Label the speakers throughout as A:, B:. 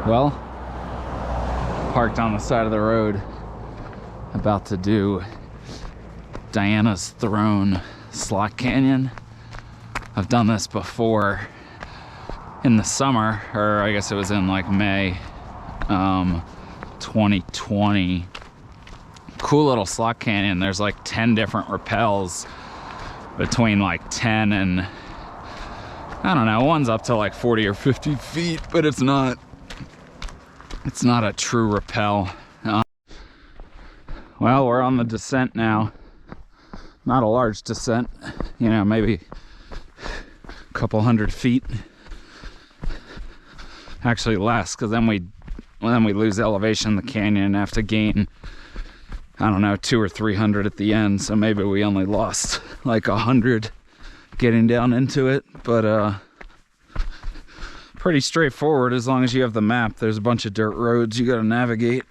A: Well, parked on the side of the road, about to do Diana's Throne Slot Canyon. I've done this before in the summer, or I guess it was in like May 2020. Cool little slot canyon. There's like 10 different rappels between like 10 and, I don't know, one's up to like 40 or 50 feet, but it's not a true rappel. Well, we're on the descent now. Not a large descent, you know, maybe a couple hundred feet. Actually less, because then we lose elevation in the canyon and have to gain, I don't know, 200 or 300 at the end. So maybe we only lost like 100 getting down into it, but pretty straightforward as long as you have the map. There's a bunch of dirt roads you got to navigate.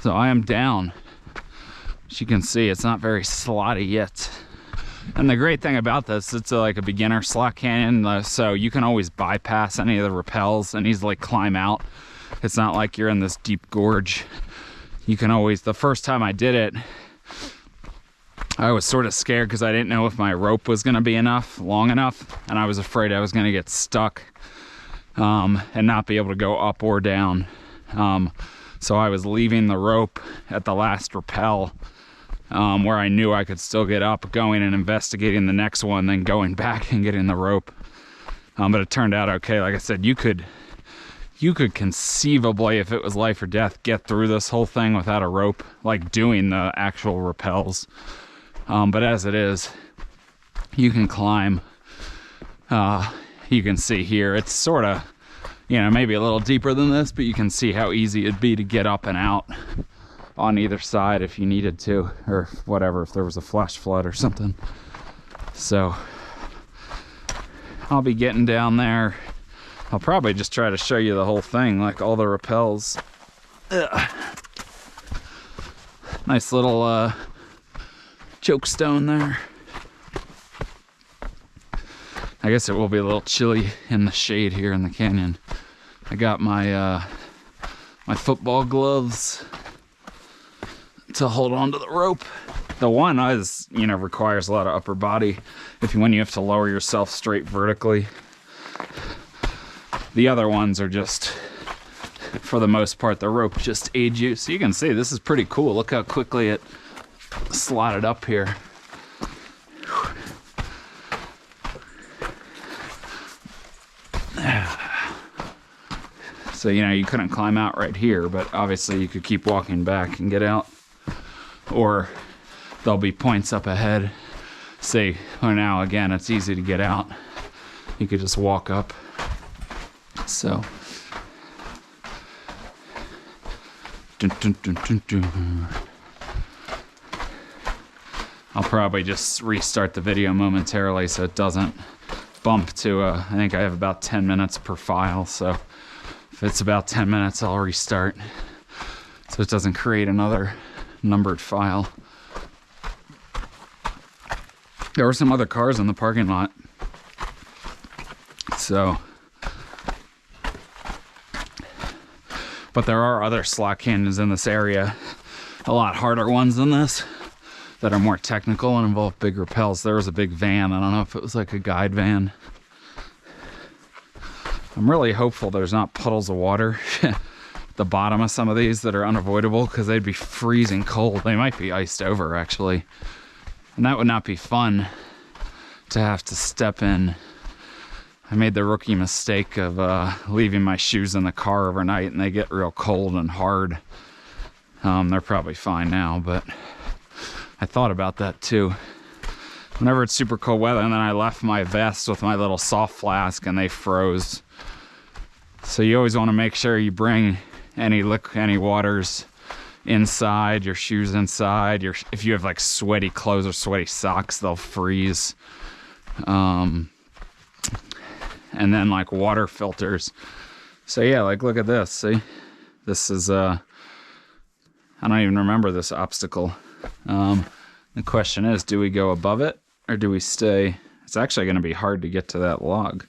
A: So I am down. As you can see, it's not very slotty yet. And the great thing about this, it's like a beginner slot canyon, so you can always bypass any of the rappels and easily climb out. It's not like you're in this deep gorge. You can always, the first time I did it, I was sort of scared because I didn't know if my rope was going to be long enough, and I was afraid I was going to get stuck and not be able to go up or down. So I was leaving the rope at the last rappel where I knew I could still get up, going and investigating the next one, then going back and getting the rope. But it turned out okay. Like I said, you could conceivably, if it was life or death, get through this whole thing without a rope, like doing the actual rappels. But as it is, you can climb. You can see here, it's sort of, you know, maybe a little deeper than this, but you can see how easy it'd be to get up and out on either side if you needed to, or whatever, if there was a flash flood or something. So I'll be getting down there. I'll probably just try to show you the whole thing, like all the rappels. Nice little choke stone there. I guess it will be a little chilly in the shade here in the canyon. I got my my football gloves to hold on to the rope. The one is, you know, requires a lot of upper body when you have to lower yourself straight vertically. The other ones are just, for the most part, the rope just aids you. So you can see this is pretty cool. Look how quickly it slotted up here. So, you know, you couldn't climb out right here, but obviously you could keep walking back and get out. Or there'll be points up ahead. Say, well, now again, it's easy to get out. You could just walk up. So, I'll probably just restart the video momentarily so it doesn't bump to, I think I have about 10 minutes per file, so if it's about 10 minutes, I'll restart so it doesn't create another numbered file. There were some other cars in the parking lot, so, but there are other slot canyons in this area, a lot harder ones than this, that are more technical and involve big rappels. There was a big van. I don't know if it was like a guide van. I'm really hopeful there's not puddles of water at the bottom of some of these that are unavoidable, because they'd be freezing cold. They might be iced over, actually. And that would not be fun to have to step in. I made the rookie mistake of leaving my shoes in the car overnight, and they get real cold and hard. They're probably fine now, but I thought about that too. Whenever it's super cold weather, and then I left my vest with my little soft flask and they froze. So you always want to make sure you bring any waters inside, your shoes inside. If you have like sweaty clothes or sweaty socks, they'll freeze. And then like water filters. So yeah, like look at this, see? This is, I don't even remember this obstacle. The question is, do we go above it or do we stay? It's actually going to be hard to get to that log.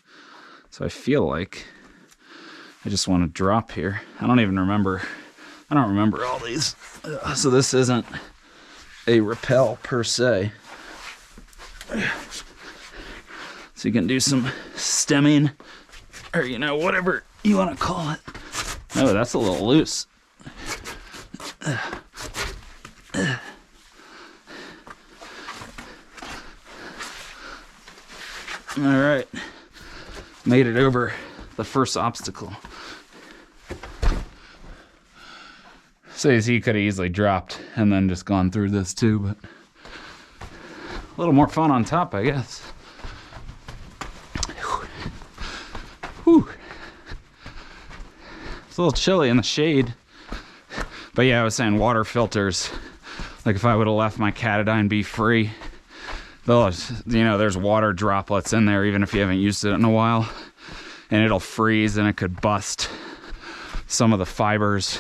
A: So I feel like I just want to drop here. I don't remember all these. So this isn't a rappel per se. So you can do some stemming, or whatever you want to call it. Oh, that's a little loose. All right, made it over the first obstacle. So you see, you could have easily dropped and then just gone through this too, but a little more fun on top, I guess. Whew. It's a little chilly in the shade. But yeah, I was saying water filters. Like if I would have left my Catadine be free, there's water droplets in there even if you haven't used it in a while. And it'll freeze and it could bust some of the fibers,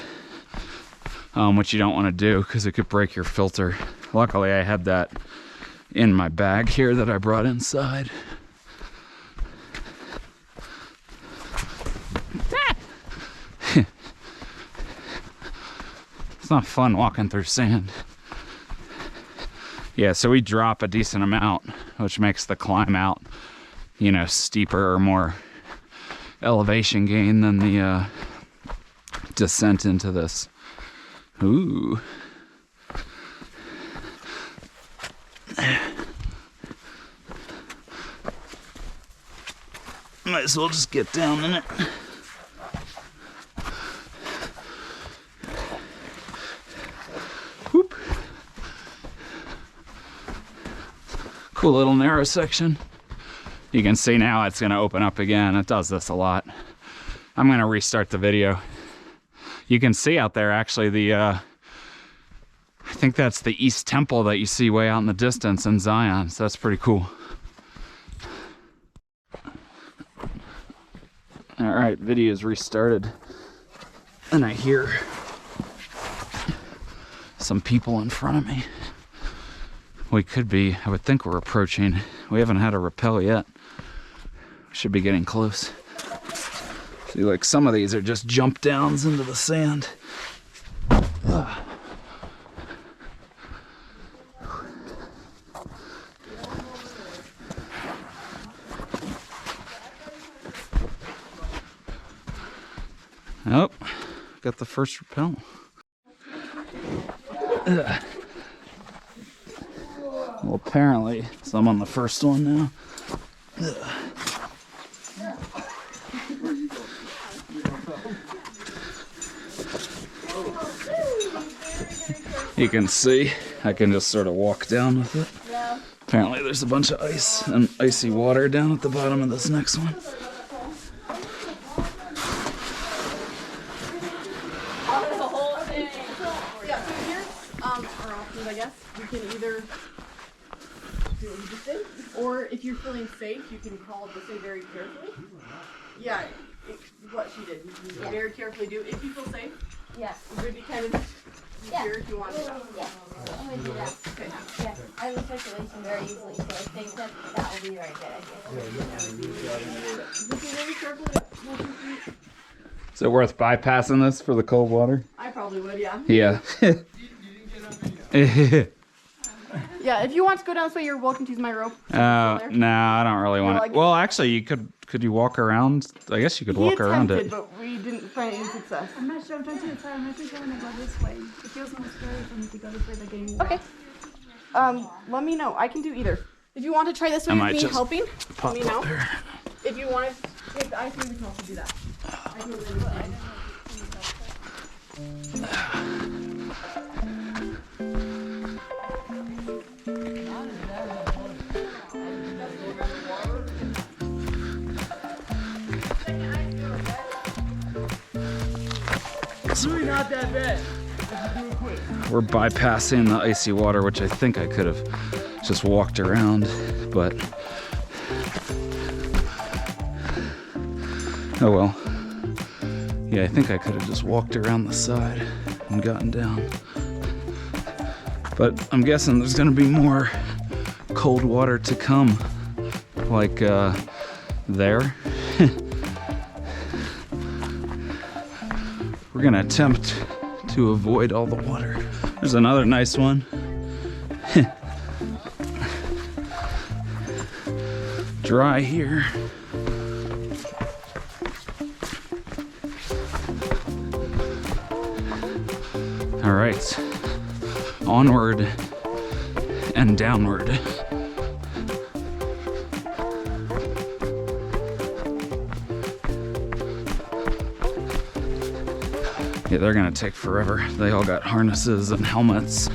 A: which you don't want to do because it could break your filter. Luckily, I had that in my bag here that I brought inside. It's not fun walking through sand. Yeah, so we drop a decent amount, which makes the climb out, steeper or more elevation gain than the descent into this. Ooh. Might as well just get down in it. Whoop. Cool little narrow section. You can see now it's going to open up again. It does this a lot. I'm going to restart the video. You can see out there actually I think that's the East Temple that you see way out in the distance in Zion. So that's pretty cool. All right, video is restarted. And I hear some people in front of me. I would think we're approaching. We haven't had a rappel yet. Should be getting close. See, like some of these are just jump downs into the sand. Ugh. Oh, got the first rappel. Ugh. Well, apparently, so I'm on the first one now. Ugh. You can see, I can just sort of walk down with it. Yeah. Apparently there's a bunch of ice and icy water down at the bottom of this next one.
B: There's a whole thing. Yeah, so here's our options, I guess. You can either do what you just did, or if you're feeling safe, you can call this way very carefully. Yeah, what she did. You can very carefully do. If you feel safe,
C: yes.
B: You would be kind of here if you want to.
C: Yeah, I'm going to do that.
B: Okay.
C: Yeah, I lose circulation very easily, so I think that will be a very good idea.
B: Just be very careful.
A: Is it worth bypassing this for the cold water?
B: I probably would, yeah.
A: Yeah.
B: Yeah, if you want to go down this way, you're welcome to use my rope.
A: No, I don't really want
B: like,
A: it. Well, actually, you could you walk around? I guess you could walk around it.
B: But we didn't find any success.
D: I'm not sure. I'm trying to decide. I'm actually going to go this way. It feels more scary for me to go this way. The game.
B: Okay. Let me know. I can do either. If you want to try this way with me helping, let me know.
A: There.
B: If you want to take the ice, we can also do that. I can really do it.
A: It's really not that bad. We're bypassing the icy water, which I think I could have just walked around, but oh well. Yeah, I think I could have just walked around the side and gotten down. But I'm guessing there's gonna be more cold water to come, like there. gonna attempt to avoid all the water. There's another nice one. Dry here. All right, onward and downward. Yeah, they're gonna take forever. They all got harnesses and helmets.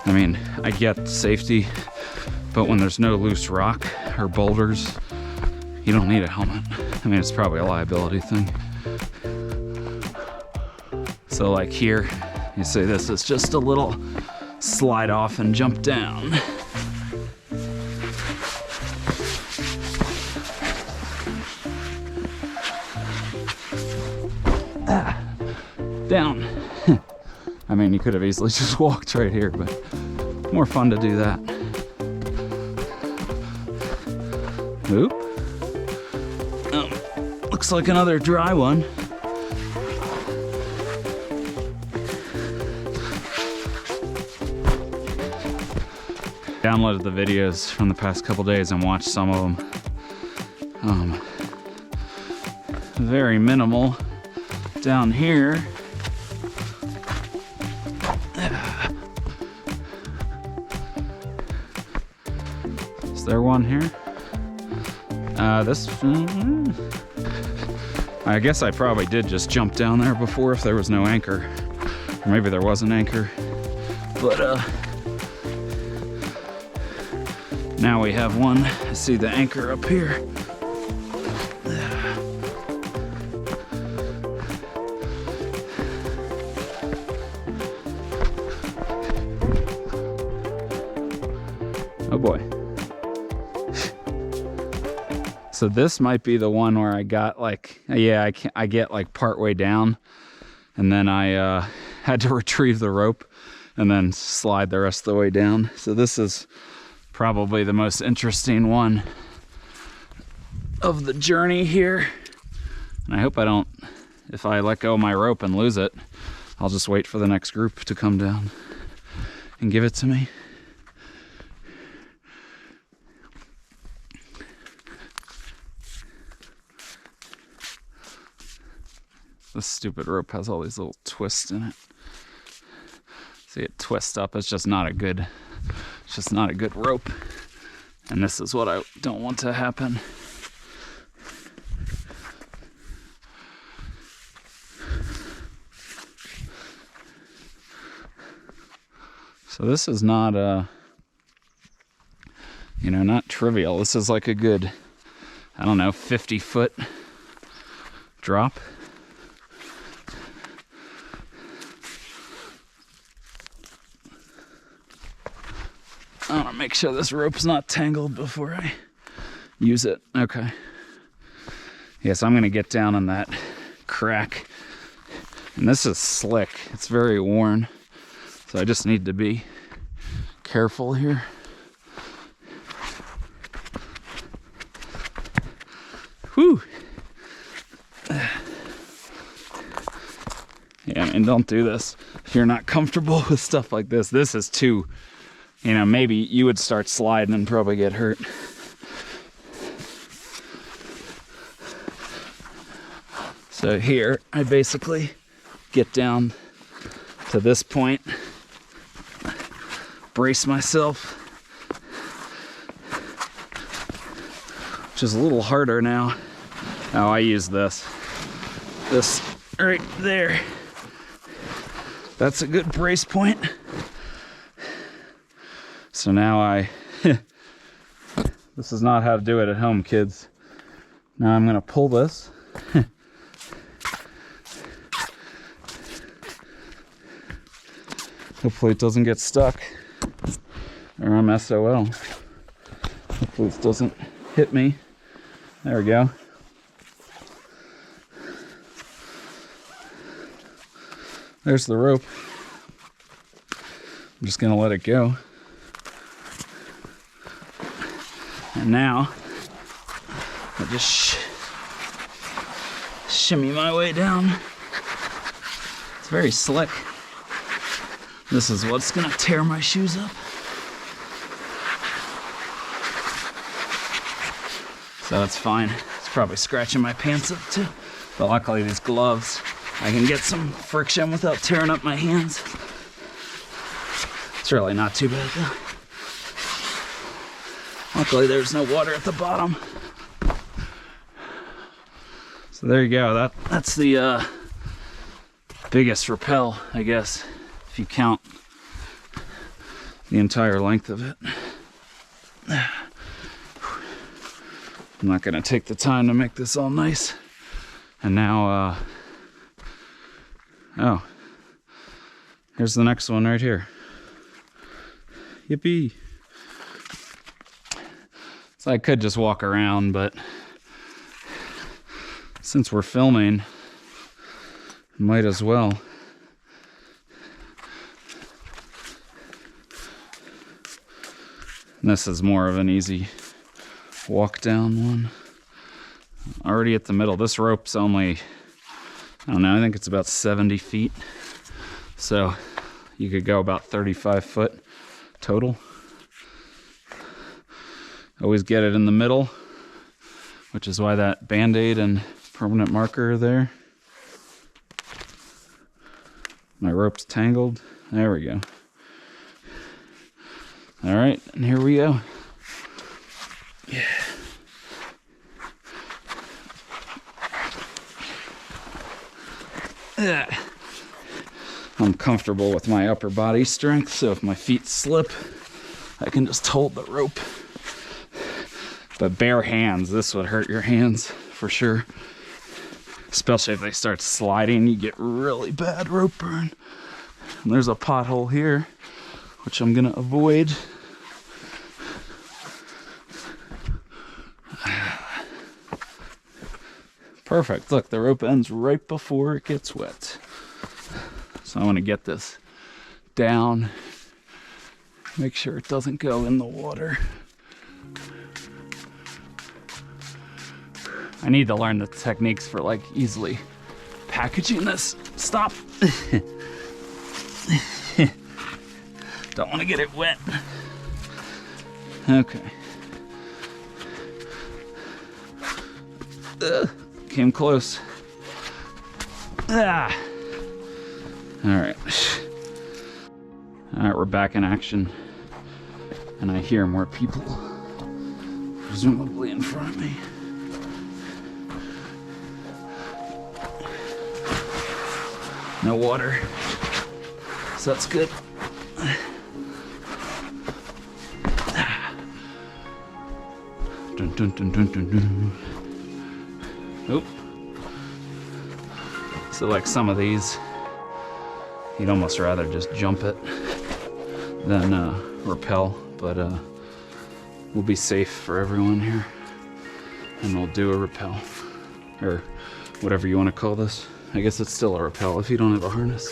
A: I mean, I get safety, but when there's no loose rock or boulders, you don't need a helmet. I mean, it's probably a liability thing. So like here, you see this is just a little slide off and jump down. Down. I mean, you could have easily just walked right here, but more fun to do that. Oop. Oh, looks like another dry one. Downloaded the videos from the past couple days and watched some of them. Very minimal down here. Is there one here? I guess I probably did just jump down there before if there was no anchor. Or maybe there was an anchor. But now we have one. I see the anchor up here. Oh boy. So this might be the one where I got like, yeah, I get like part way down, and then I had to retrieve the rope and then slide the rest of the way down. So this is probably the most interesting one of the journey here. And I hope I don't, if I let go of my rope and lose it, I'll just wait for the next group to come down and give it to me. This stupid rope has all these little twists in it. See it twist up. It's just not a good rope. And this is what I don't want to happen. So this is not not trivial. This is like a good, I don't know, 50-foot drop. I want to make sure this rope's not tangled before I use it. Okay. Yeah, so I'm going to get down on that crack. And this is slick. It's very worn. So I just need to be careful here. Whew. Yeah, and don't do this if you're not comfortable with stuff like this. This is too... maybe you would start sliding and probably get hurt. So here, I basically get down to this point, brace myself, which is a little harder now. Oh, I use this right there. That's a good brace point. So now this is not how to do it at home, kids. Now I'm gonna pull this. Hopefully it doesn't get stuck, or I'm SOL. Hopefully this doesn't hit me. There we go. There's the rope. I'm just gonna let it go. And now, I just shimmy my way down. It's very slick. This is what's gonna tear my shoes up. So that's fine. It's probably scratching my pants up too. But luckily these gloves, I can get some friction without tearing up my hands. It's really not too bad though. Luckily there's no water at the bottom. So there you go. That's the biggest rappel, I guess, if you count the entire length of it. I'm not gonna take the time to make this all nice. And now, oh, here's the next one right here. Yippee. So I could just walk around, but since we're filming, might as well. And this is more of an easy walk down one. Already at the middle. This rope's only, I don't know, I think it's about 70 feet. So you could go about 35 foot total. Always get it in the middle, which is why that Band-Aid and permanent marker are there. My rope's tangled. There we go. All right, and here we go. Yeah. I'm comfortable with my upper body strength, so if my feet slip, I can just hold the rope. But bare hands, this would hurt your hands for sure. Especially if they start sliding, you get really bad rope burn. And there's a pothole here, which I'm gonna avoid. Perfect, look, the rope ends right before it gets wet. So I wanna get this down, make sure it doesn't go in the water. I need to learn the techniques for like easily packaging this. Stop. Don't want to get it wet. Okay. Came close. Ah. All right. All right, we're back in action. And I hear more people, presumably in front of me. No water, so that's good. Dun, dun, dun, dun, dun, dun. Oop. So like some of these, you'd almost rather just jump it than rappel, but we'll be safe for everyone here, and we'll do a rappel, or whatever you want to call this. I guess it's still a rappel if you don't have a harness.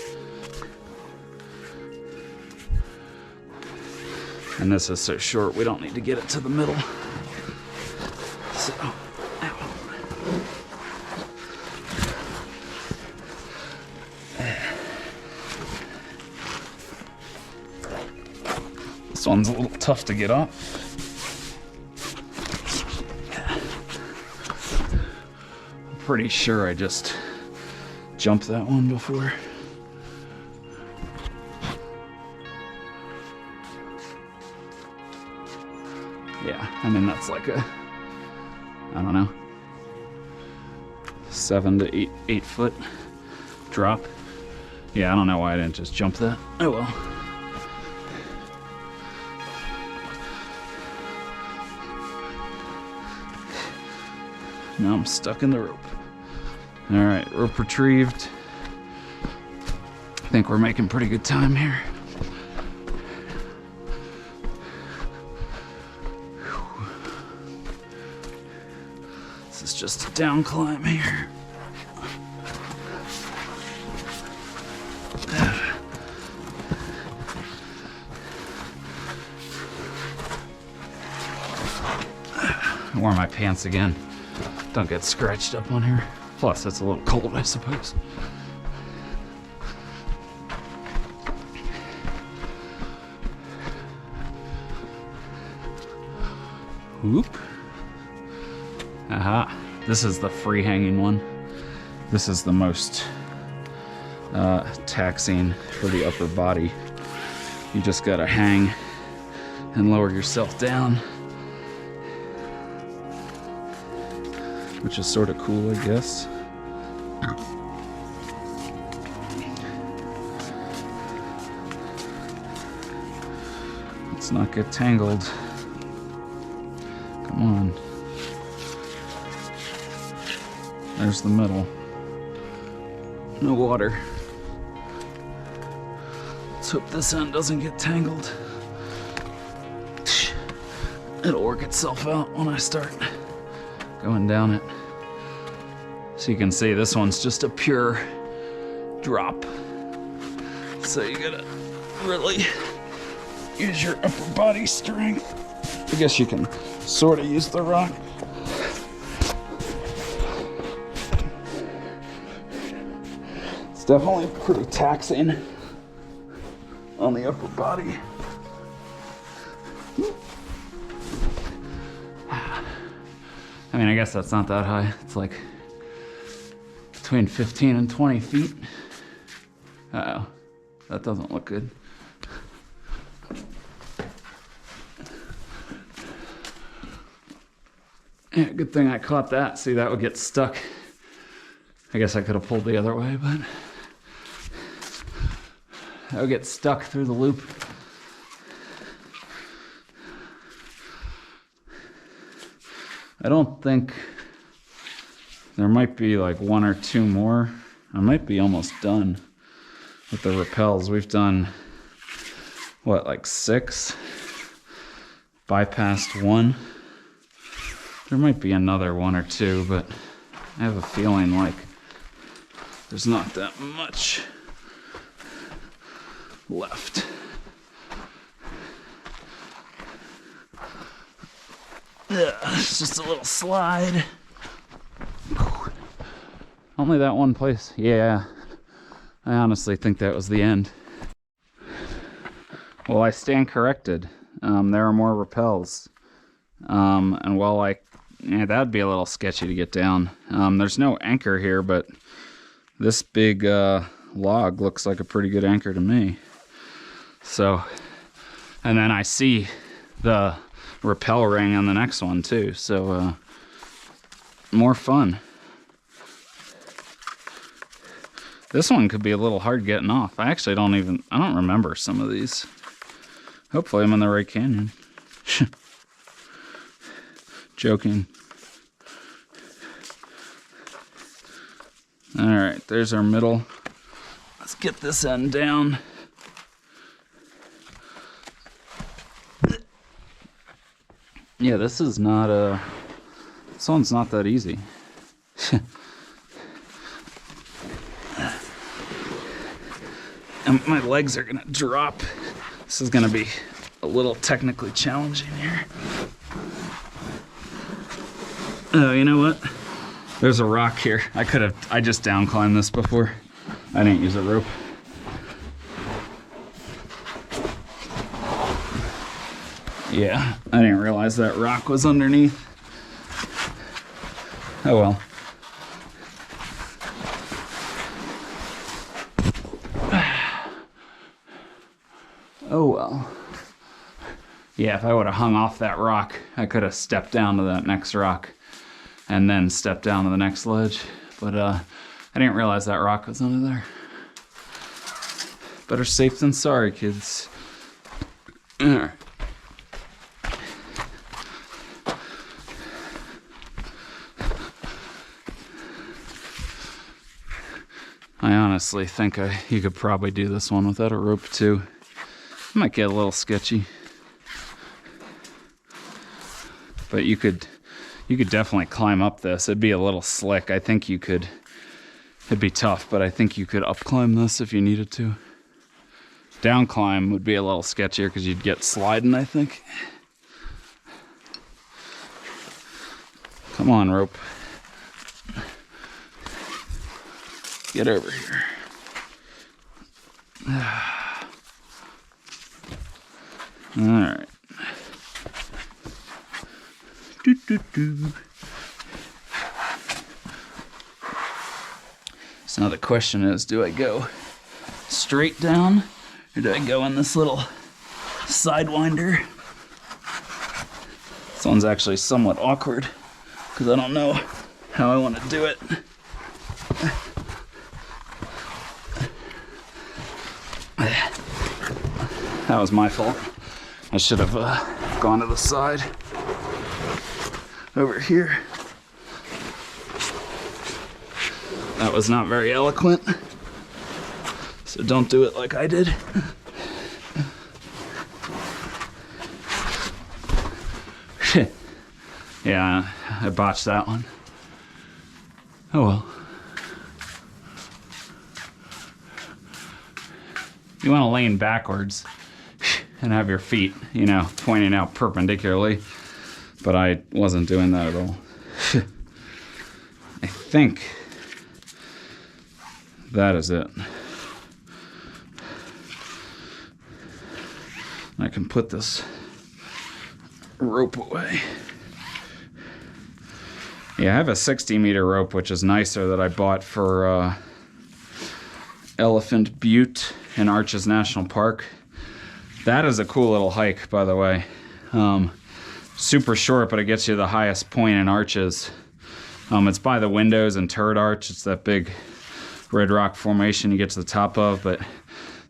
A: And this is so short, we don't need to get it to the middle. So, ow. This one's a little tough to get off. I'm pretty sure I just jumped that one before. Yeah, I mean that's like a, I don't know, 7 to 8 foot drop. Yeah, I don't know why I didn't just jump that. Oh well. Now I'm stuck in the rope. All right, rope retrieved. I think we're making pretty good time here. This is just a down climb here. I wore my pants again. Don't get scratched up on here. Plus, it's a little cold, I suppose. Whoop. Aha. This is the free hanging one. This is the most taxing for the upper body. You just gotta hang and lower yourself down, which is sort of cool, I guess. Let's not get tangled. Come on. There's the middle. No water. Let's hope this end doesn't get tangled. It'll work itself out when I start going down it. So you can see this one's just a pure drop. So you gotta really use your upper body strength. I guess you can sort of use the rock. It's definitely pretty taxing on the upper body. I mean, I guess that's not that high. It's like between 15 and 20 feet. Uh-oh, that doesn't look good. Yeah, good thing I caught that. See, that would get stuck. I guess I could have pulled the other way, but that would get stuck through the loop. I don't think there might be like one or two more. I might be almost done with the rappels. We've done what, like 6? Bypassed 1. There might be another 1 or 2, but I have a feeling like there's not that much left. It's just a little slide. Only that one place. Yeah, I honestly think that was the end. Well, I stand corrected. There are more rappels. And while that'd be a little sketchy to get down. There's no anchor here, but this big log looks like a pretty good anchor to me. So, and then I see the rappel ring on the next one too. So, more fun. This one could be a little hard getting off. I actually I don't remember some of these. Hopefully I'm in the right canyon. Joking. All right, there's our middle. Let's get this end down. Yeah, this one's not that easy. And my legs are gonna drop. This is gonna be a little technically challenging here. Oh, you know what? There's a rock here. I just down climbed this before. I didn't use a rope. Yeah, I didn't realize that rock was underneath. Oh well. Oh well. Yeah, if I would have hung off that rock, I could have stepped down to that next rock and then stepped down to the next ledge. But I didn't realize that rock was under there. Better safe than sorry, kids. All right. I honestly think you could probably do this one without a rope too. Might get a little sketchy. But you could definitely climb up this. It'd be a little slick. I think you could, it'd be tough, but I think you could up climb this if you needed to. Down climb would be a little sketchier because you'd get sliding, I think. Come on, rope. Get over here. All right. So now the question is, do I go straight down or do I go in this little sidewinder? This one's actually somewhat awkward because I don't know how I want to do it. That was my fault. I should have gone to the side over here. That was not very eloquent, so don't do it like I did. Yeah, I botched that one. Oh well. You want to lean backwards and have your feet, you know, pointing out perpendicularly, but I wasn't doing that at all. I think that is it. I can put this rope away. Yeah, I have a 60-meter rope, which is nicer, that I bought for Elephant Butte in Arches National Park. That is a cool little hike, by the way. Super short, but it gets you the highest point in Arches. It's by the windows and Turret Arch. It's that big red rock formation you get to the top of, but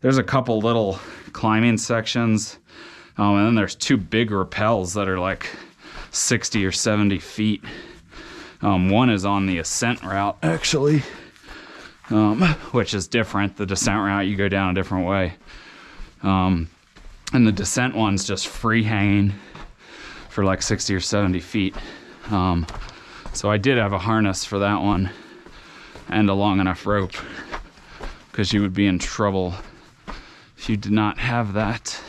A: there's a couple little climbing sections, and then there's two big rappels that are like 60 or 70 feet. One is on the ascent route, actually, which is different. The descent route, you go down a different way. And the descent one's just free hanging for like 60 or 70 feet. So I did have a harness for that one and a long enough rope, because you would be in trouble if you did not have that.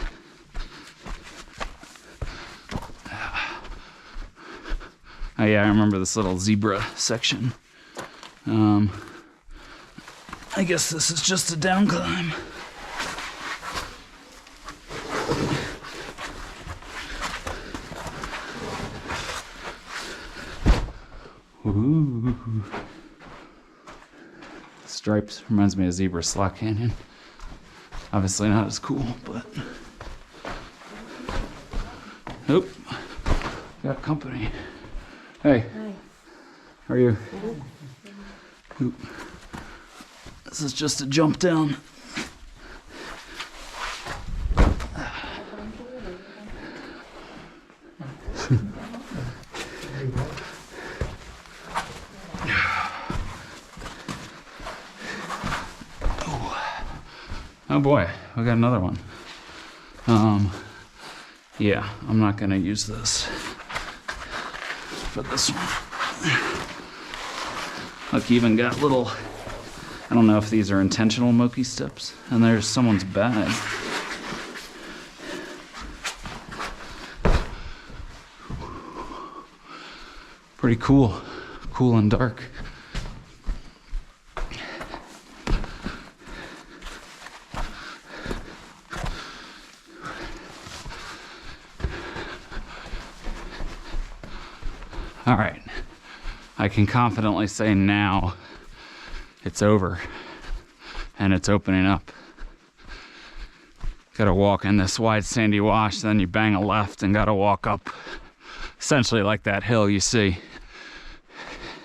A: Oh yeah, I remember this little zebra section. I guess this is just a down climb. Ooh. Stripes reminds me of Zebra Slot Canyon. Obviously not as cool, but... Oop. Got company. Hey.
C: Hi.
A: How are you? Oop. This is just a jump down. Oh boy, we got another one. Yeah, I'm not gonna use this for this one. Look, even got little, I don't know if these are intentional Moki steps, and there's someone's bag. Pretty cool, cool and dark. All right, I can confidently say now it's over and it's opening up. Gotta walk in this wide sandy wash, then you bang a left and gotta walk up essentially like that hill you see.